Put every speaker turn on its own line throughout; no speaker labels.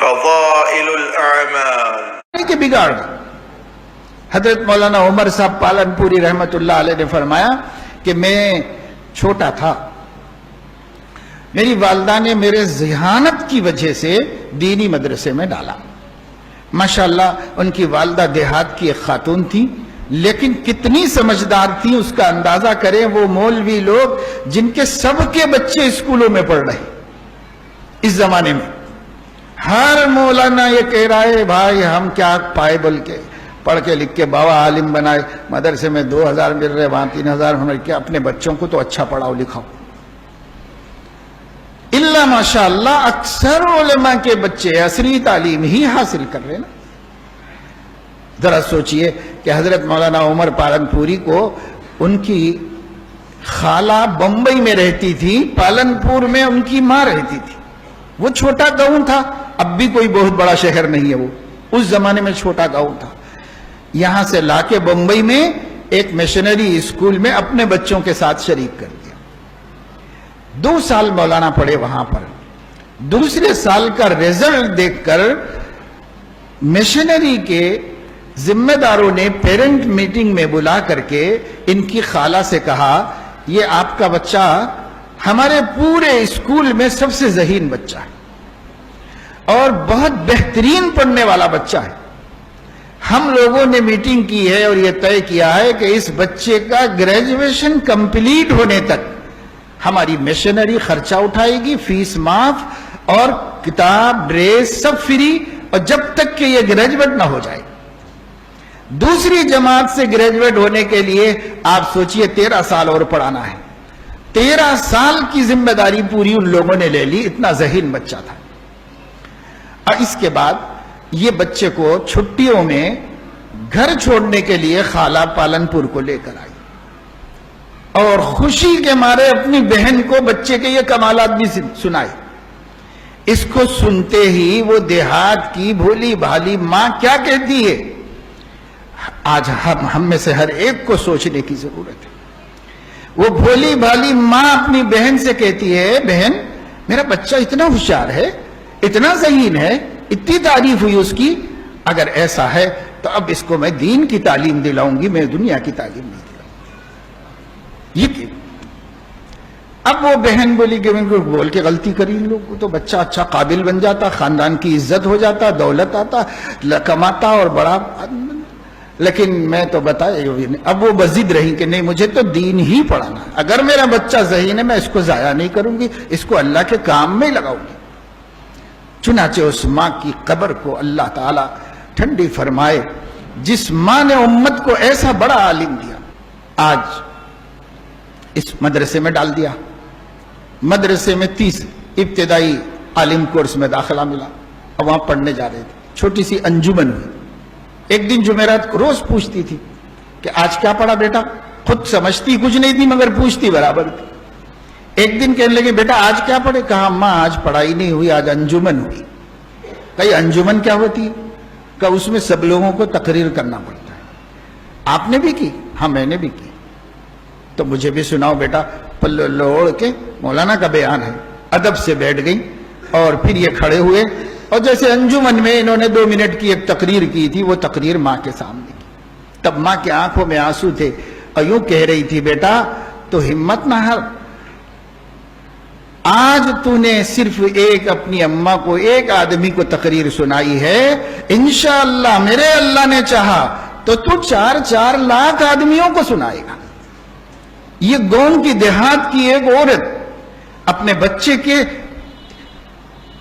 فضائل الاعمال
کہ بگاڑ گئی۔ حضرت مولانا عمر صاحب پالن پوری رحمت اللہ علیہ نے فرمایا کہ میں چھوٹا تھا، میری والدہ نے میرے ذہانت کی وجہ سے دینی مدرسے میں ڈالا۔ ماشاءاللہ ان کی والدہ دیہات کی ایک خاتون تھی، لیکن کتنی سمجھدار تھی اس کا اندازہ کریں وہ مولوی لوگ جن کے سب کے بچے اسکولوں میں پڑھ رہے اس زمانے میں۔ ہر مولانا یہ کہہ رہا ہے بھائی ہم کیا پائے بول کے پڑھ کے لکھ کے بابا عالم بنائے، مدرسے میں 2000 مل رہے وہاں 3000 ہونے کے، اپنے بچوں کو تو اچھا پڑھاؤ لکھاؤ۔ اللہ ماشاءاللہ اکثر علماء کے بچے عصری تعلیم ہی حاصل کر رہے نا۔ ذرا سوچئے کہ حضرت مولانا عمر پالن پوری کو ان کی خالہ بمبئی میں رہتی تھی، پالن پور میں ان کی ماں رہتی تھی۔ وہ چھوٹا گاؤں تھا، اب بھی کوئی بہت بڑا شہر نہیں ہے، وہ اس زمانے میں چھوٹا گاؤں تھا۔ یہاں سے لا کے بمبئی میں ایک مشنری اسکول میں اپنے بچوں کے ساتھ شریک کر دیا۔ 2 سال مولانا پڑھے وہاں پر۔ دوسرے سال کا رزلٹ دیکھ کر مشنری کے ذمہ داروں نے پیرنٹ میٹنگ میں بلا کر کے ان کی خالہ سے کہا یہ آپ کا بچہ ہمارے پورے اسکول میں سب سے ذہین بچہ ہے اور بہت بہترین پڑھنے والا بچہ ہے۔ ہم لوگوں نے میٹنگ کی ہے اور یہ طے کیا ہے کہ اس بچے کا گریجویشن کمپلیٹ ہونے تک ہماری مشنری خرچہ اٹھائے گی، فیس معاف اور کتاب ڈریس سب فری، اور جب تک کہ یہ گریجویٹ نہ ہو جائے۔ دوسری جماعت سے گریجویٹ ہونے کے لیے آپ سوچئے 13 سال اور پڑھانا ہے۔ 13 سال کی ذمہ داری پوری ان لوگوں نے لے لی، اتنا ذہین بچہ تھا۔ اور اس کے بعد یہ بچے کو چھٹیوں میں گھر چھوڑنے کے لیے خالہ پالن پور کو لے کر آئی اور خوشی کے مارے اپنی بہن کو بچے کے یہ کمالات بھی سنائے۔ اس کو سنتے ہی وہ دیہات کی بھولی بھالی ماں کیا کہتی ہے، آج ہم میں سے ہر ایک کو سوچنے کی ضرورت ہے۔ وہ بھولی بھالی ماں اپنی بہن سے کہتی ہے بہن میرا بچہ اتنا ہوشیار ہے، اتنا ذہین ہے، اتنی تعریف ہوئی اس کی، اگر ایسا ہے تو اب اس کو میں دین کی تعلیم دلاؤں گی، میں دنیا کی تعلیم نہیں دلاؤں گی۔ یہ کہ اب وہ بہن بولی کہ ان کو بول کے غلطی کری، ان لوگ تو بچہ اچھا قابل بن جاتا، خاندان کی عزت ہو جاتا، دولت آتا، کماتا اور بڑا، لیکن میں تو بتائے اب وہ بضد رہی کہ نہیں مجھے تو دین ہی پڑھانا ہے، اگر میرا بچہ ذہین ہے میں اس کو ضائع نہیں کروں گی، اس کو اللہ کے کام میں لگاؤں گی۔ چنانچہ اس ماں کی قبر کو اللہ تعالی ٹھنڈی فرمائے، جس ماں نے امت کو ایسا بڑا عالم دیا، آج اس مدرسے میں ڈال دیا۔ مدرسے میں 30 ابتدائی عالم کورس میں داخلہ ملا اور وہاں پڑھنے جا رہے تھے، چھوٹی سی انجمن ہوئی۔ ایک دن جمعرات کو روز پوچھتی تھی کہ آج کیا پڑھا بیٹا، خود سمجھتی کچھ نہیں تھی مگر پوچھتی برابر تھی۔ ایک دن کہنے لگے بیٹا آج کیا پڑھے، کہا ماں آج پڑھائی نہیں ہوئی، آج انجمن ہوئی۔ کہا انجمن کیا ہوتی ہے، کہا اس میں سب لوگوں کو تقریر کرنا پڑتا ہے، آپ نے بھی کی، ہاں میں نے بھی کی، تو مجھے بھی سناؤ بیٹا۔ پلو اوڑھ کے مولانا کا بیان ہے، ادب سے بیٹھ گئی اور پھر یہ کھڑے ہوئے اور جیسے انجمن میں انہوں نے 2 منٹ کی ایک تقریر کی تھی، وہ تقریر ماں کے سامنے کی۔ تب ماں کی آنکھوں میں آنسو تھے اور یوں کہہ رہی تھی بیٹا تو ہمت نہ ہار، آج تو نے صرف ایک اپنی اماں کو، ایک آدمی کو تقریر سنائی ہے، انشاءاللہ میرے اللہ نے چاہا تو 4 لاکھ آدمیوں کو سنائے گا۔ یہ گون کی دیہات کی ایک عورت اپنے بچے کے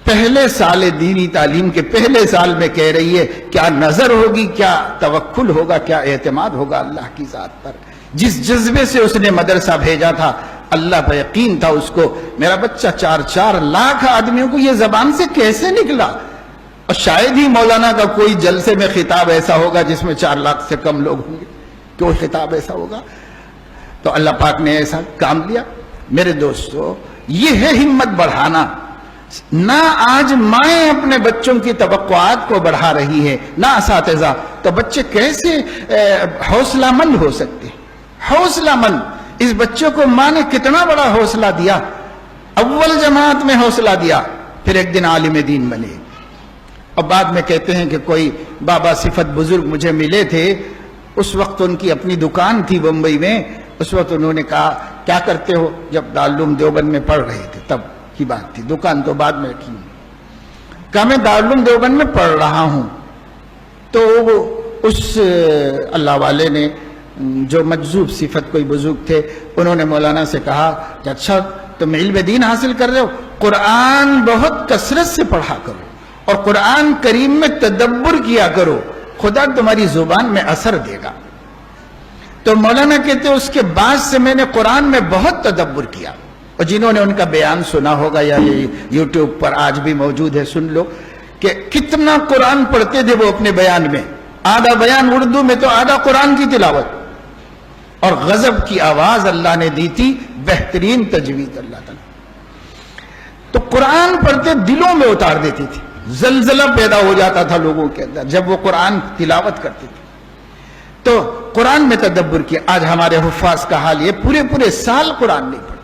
پہلے سال دینی تعلیم کے پہلے سال میں کہہ رہی ہے کیا نظر ہوگی، کیا توکل ہوگا، کیا اعتماد ہوگا اللہ کی ذات پر۔ جس جذبے سے اس نے مدرسہ بھیجا تھا، اللہ پہ یقین تھا اس کو، میرا بچہ 4 لاکھ آدمیوں کو یہ زبان سے کیسے نکلا۔ اور شاید ہی مولانا کا کوئی جلسے میں خطاب ایسا ہوگا جس میں 4 لاکھ سے کم لوگ ہوں گے، کوئی خطاب ایسا ہوگا۔ تو اللہ پاک نے ایسا کام لیا۔ میرے دوستو یہ ہے ہمت بڑھانا۔ نہ آج مائیں اپنے بچوں کی توقعات کو بڑھا رہی ہے، نہ اساتذہ، تو بچے کیسے حوصلہ مند ہو سکتے؟ حوصلہ مند، اس بچے کو ماں نے کتنا بڑا حوصلہ دیا، اول جماعت میں حوصلہ دیا، پھر ایک دن عالم دین بنے۔ اور بعد میں کہتے ہیں کہ کوئی بابا صفت بزرگ مجھے ملے تھے، اس وقت ان کی اپنی دکان تھی بمبئی میں، اس وقت انہوں نے کہا کیا کرتے ہو؟ جب دارالعلوم دیوبند میں پڑھ رہے تھے تب کی بات تھی، دکان تو بعد میں رکھی، کہا میں دارالعلوم دیوبند میں پڑھ رہا ہوں۔ تو اس اللہ والے نے جو مجذوب صفت کوئی بزرگ تھے، انہوں نے مولانا سے کہا کہ اچھا تم علم دین حاصل کر رہے ہو، قرآن بہت کثرت سے پڑھا کرو اور قرآن کریم میں تدبر کیا کرو، خدا تمہاری زبان میں اثر دے گا۔ تو مولانا کہتے اس کے بعد سے میں نے قرآن میں بہت تدبر کیا، اور جنہوں نے ان کا بیان سنا ہوگا یا یہ یوٹیوب پر آج بھی موجود ہے سن لو کہ کتنا قرآن پڑھتے تھے وہ اپنے بیان میں، آدھا بیان اردو میں تو آدھا قرآن کی تلاوت، اور غضب کی آواز اللہ نے دی تھی، بہترین تجوید اللہ تعالیٰ۔ تو قرآن پڑھتے دلوں میں اتار دیتی تھی، زلزلہ پیدا ہو جاتا تھا لوگوں کے اندر جب وہ قرآن تلاوت کرتے تھے۔ تو قرآن میں تدبر کیا۔ آج ہمارے حفاظ کا حال یہ پورے سال قرآن نہیں پڑھتے۔